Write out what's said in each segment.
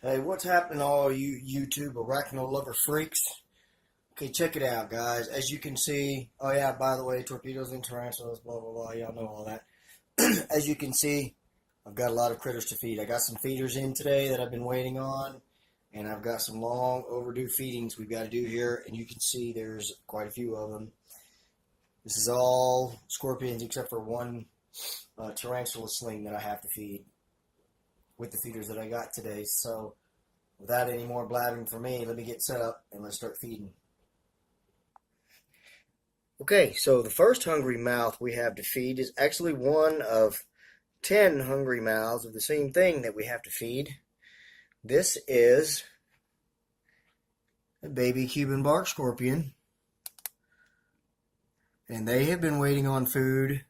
Hey, what's happening, all you YouTube arachno lover freaks? Okay, check it out, guys. As you can see, oh yeah, by the way, torpedoes and tarantulas, blah blah blah. Y'all know all that. As you can see, I've got a lot of critters to feed. I got some feeders in today that I've been waiting on, and I've got some long overdue feedings we've got to do here. And you can see there's quite a few of them. This is all scorpions except for one tarantula sling that I have to feed with the feeders that I got today. So, without any more blabbing for me, let me get set up and let's start feeding. Okay, so the first hungry mouth we have to feed is actually one of 10 hungry mouths of the same thing that we have to feed. This is a baby Cuban bark scorpion, and they have been waiting on food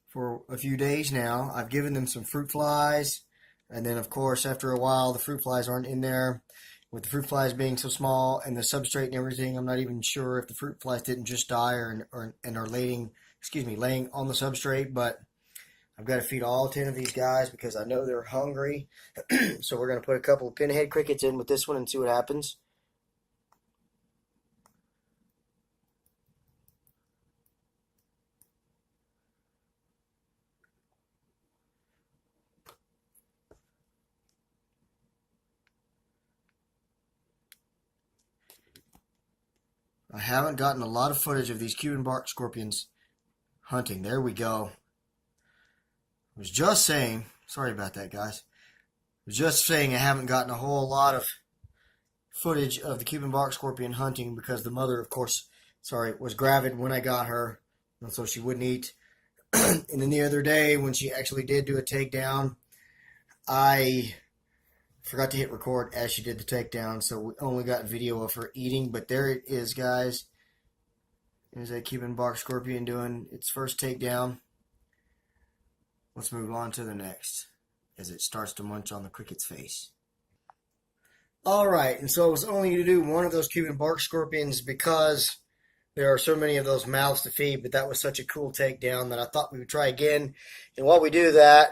for a few days now. I've given them some fruit flies, and then of course after a while the fruit flies aren't in there. With the fruit flies being so small and the substrate and everything, I'm not even sure if the fruit flies didn't just die and are laying on the substrate. But I've got to feed all 10 of these guys because I know they're hungry. So we're going to put a couple of pinhead crickets in with this one and see what happens. I haven't gotten a lot of footage of these Cuban bark scorpions hunting. There we go. I was just saying, sorry about that, guys. I was just saying I haven't gotten a whole lot of footage of the Cuban bark scorpion hunting because the mother, of course, was gravid when I got her, and so she wouldn't eat. And then the other day, when she actually did do a takedown, I forgot to hit record as she did the takedown, so we only got video of her eating. But there it is, guys. There's that Cuban bark scorpion doing its first takedown. Let's move on to the next as it starts to munch on the cricket's face. Alright, and so I was only going to do one of those Cuban bark scorpions because there are so many of those mouths to feed, but that was such a cool takedown that I thought we would try again. And while we do that,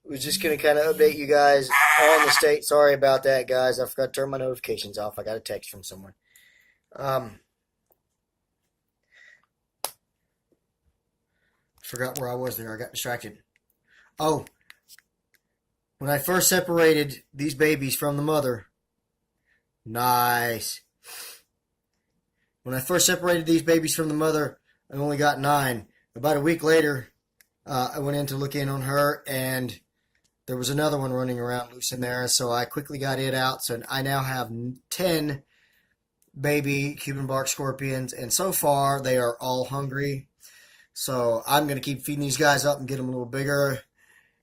was just going to kind of update you guys on the state. Sorry about that, guys. I forgot to turn my notifications off. I got a text from someone. Forgot where I was there. I got distracted. Oh, when I first separated these babies from the mother, nice. When I first separated these babies from the mother, I only got 9. About a week later, I went in to look in on her, and there was another one running around loose in there, so I quickly got it out. So I now have 10 baby Cuban bark scorpions, and so far they are all hungry. So I'm going to keep feeding these guys up and get them a little bigger,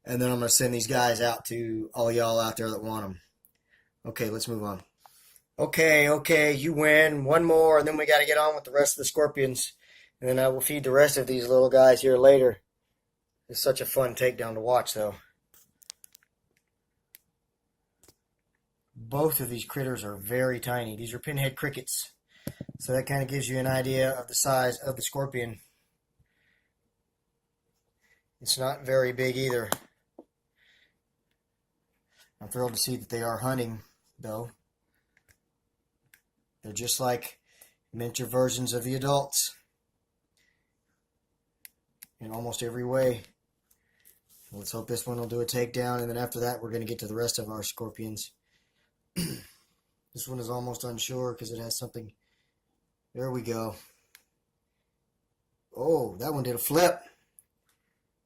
and then I'm going to send these guys out to all y'all out there that want them. Okay, let's move on. Okay, you win. One more, and then we got to get on with the rest of the scorpions. And then I will feed the rest of these little guys here later. It's such a fun takedown to watch, though. Both of these critters are very tiny. These are pinhead crickets. So that kind of gives you an idea of the size of the scorpion. It's not very big either. I'm thrilled to see that they are hunting, though. They're just like miniature versions of the adults in almost every way. Let's hope this one will do a takedown, and then after that we're going to get to the rest of our scorpions. This one is almost unsure because it has something. There we go. Oh, that one did a flip.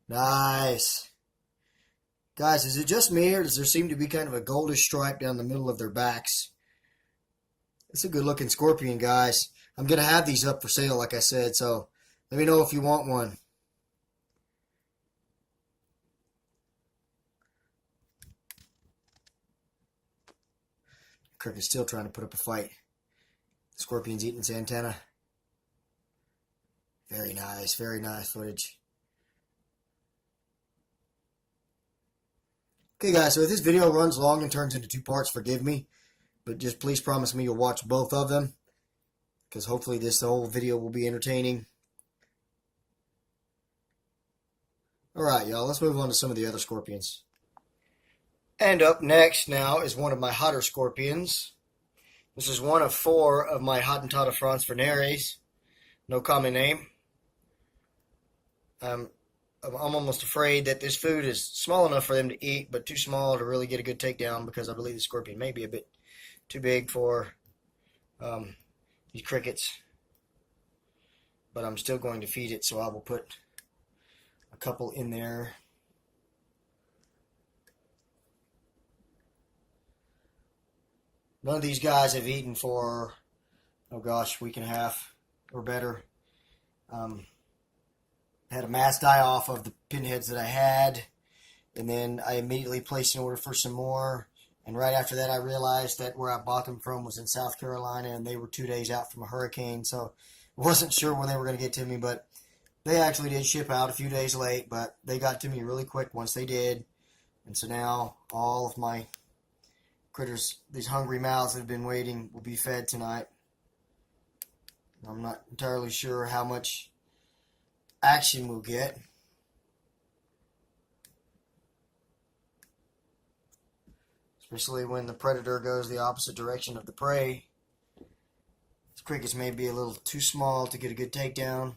Nice. Guys, is it just me, or does there seem to be kind of a goldish stripe down the middle of their backs? It's a good looking scorpion, guys. I'm going to have these up for sale, like I said, so let me know if you want one. Cricket's still trying to put up a fight. The scorpion's eating its antenna. Very nice footage. Okay, guys, so if this video runs long and turns into 2 parts, forgive me. But just please promise me you'll watch both of them, because hopefully this whole video will be entertaining. Alright, y'all, let's move on to some of the other scorpions. And up next now is one of my hotter scorpions. This is one of 4 of my Hottentotta frons veneris. No common name. I'm almost afraid that this food is small enough for them to eat, but too small to really get a good takedown because I believe the scorpion may be a bit too big for these crickets. But I'm still going to feed it, so I will put a couple in there. None of these guys have eaten for, oh gosh, week and a half or better. Had a mass die off of the pinheads that I had, and then I immediately placed an order for some more. And right after that, I realized that where I bought them from was in South Carolina, and they were 2 days out from a hurricane, so I wasn't sure when they were going to get to me, but they actually did ship out a few days late, but they got to me really quick once they did. And so now all of my critters, these hungry mouths that have been waiting, will be fed tonight. I'm not entirely sure how much action we'll get. Especially when the predator goes the opposite direction of the prey. These crickets may be a little too small to get a good takedown.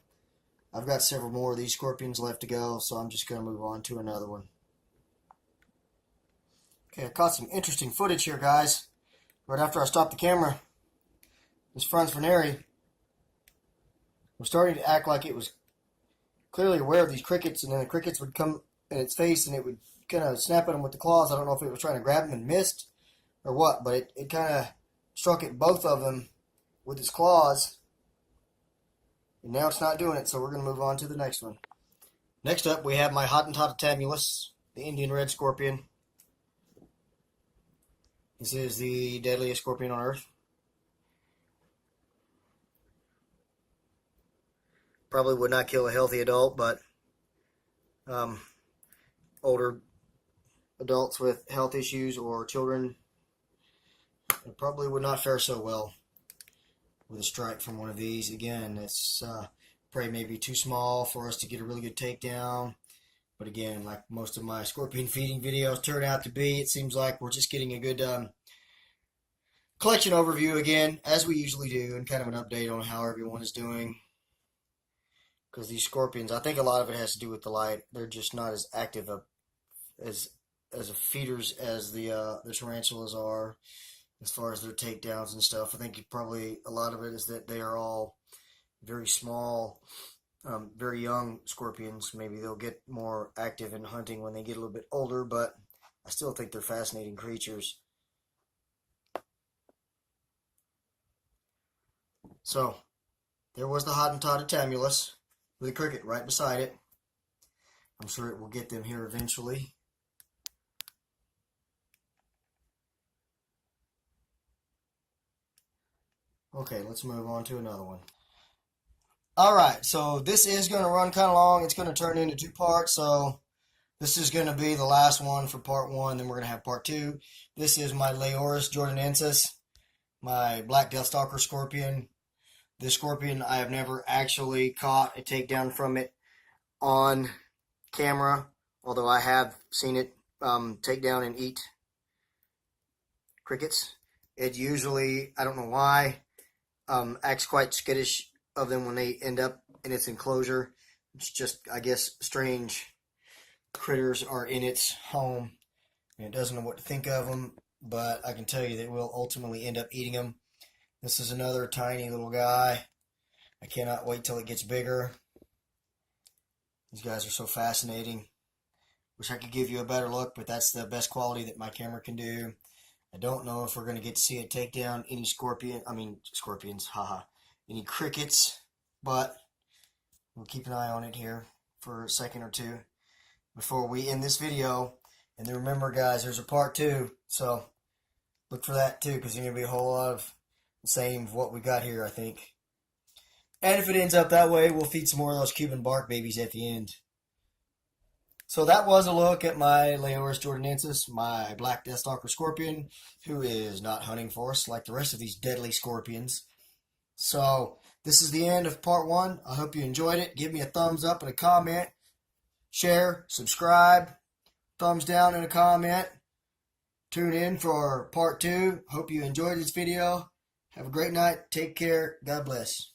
I've got several more of these scorpions left to go, so I'm just going to move on to another one. Okay, I caught some interesting footage here, guys. Right after I stopped the camera, this frons veneri was starting to act like it was clearly aware of these crickets, and then the crickets would come in its face and it would kind of snap at them with the claws. I don't know if it was trying to grab them and missed or what, but it kind of struck at both of them with its claws. And now it's not doing it, so we're going to move on to the next one. Next up, we have my Hottentotta tamulus, the Indian red scorpion. This is the deadliest scorpion on earth. Probably would not kill a healthy adult, but older adults with health issues or children, it probably would not fare so well with a strike from one of these. Again, this prey may be too small for us to get a really good takedown. But again, like most of my scorpion feeding videos turn out to be, it seems like we're just getting a good collection overview again, as we usually do, and kind of an update on how everyone is doing. Because these scorpions, I think a lot of it has to do with the light. They're just not as active as feeders as the tarantulas are, as far as their takedowns and stuff. I think probably a lot of it is that they are all very small, very young scorpions. Maybe they'll get more active in hunting when they get a little bit older, but I still think they're fascinating creatures. So, there was the Hottentotta tamulus with a cricket right beside it. I'm sure it will get them here eventually. Okay, let's move on to another one. Alright, so this is going to run kind of long. It's going to turn into 2 parts, so this is going to be the last one for part 1, then we're going to have part 2. This is my Leoris jordanensis, my black deathstalker scorpion. This scorpion, I have never actually caught a takedown from it on camera, although I have seen it take down and eat crickets. It usually, I don't know why, acts quite skittish of them when they end up in its enclosure. It's just, I guess, strange critters are in its home, and it doesn't know what to think of them, but I can tell you that it will ultimately end up eating them. This is another tiny little guy. I cannot wait till it gets bigger. These guys are so fascinating. Wish I could give you a better look, but that's the best quality that my camera can do. I don't know if we're going to get to see it take down any scorpions, any crickets, but we'll keep an eye on it here for a second or two before we end this video. And then remember, guys, there's a part 2, so look for that too, because there's going to be a whole lot of the same of what we got here, I think. And if it ends up that way, we'll feed some more of those Cuban bark babies at the end. So that was a look at my Leoris jordanensis, my black deathstalker scorpion, who is not hunting for us like the rest of these deadly scorpions. So this is the end of part 1. I hope you enjoyed it. Give me a thumbs up and a comment. Share, subscribe, thumbs down and a comment. tune in for part 2. Hope you enjoyed this video. Have a great night. Take care. God bless.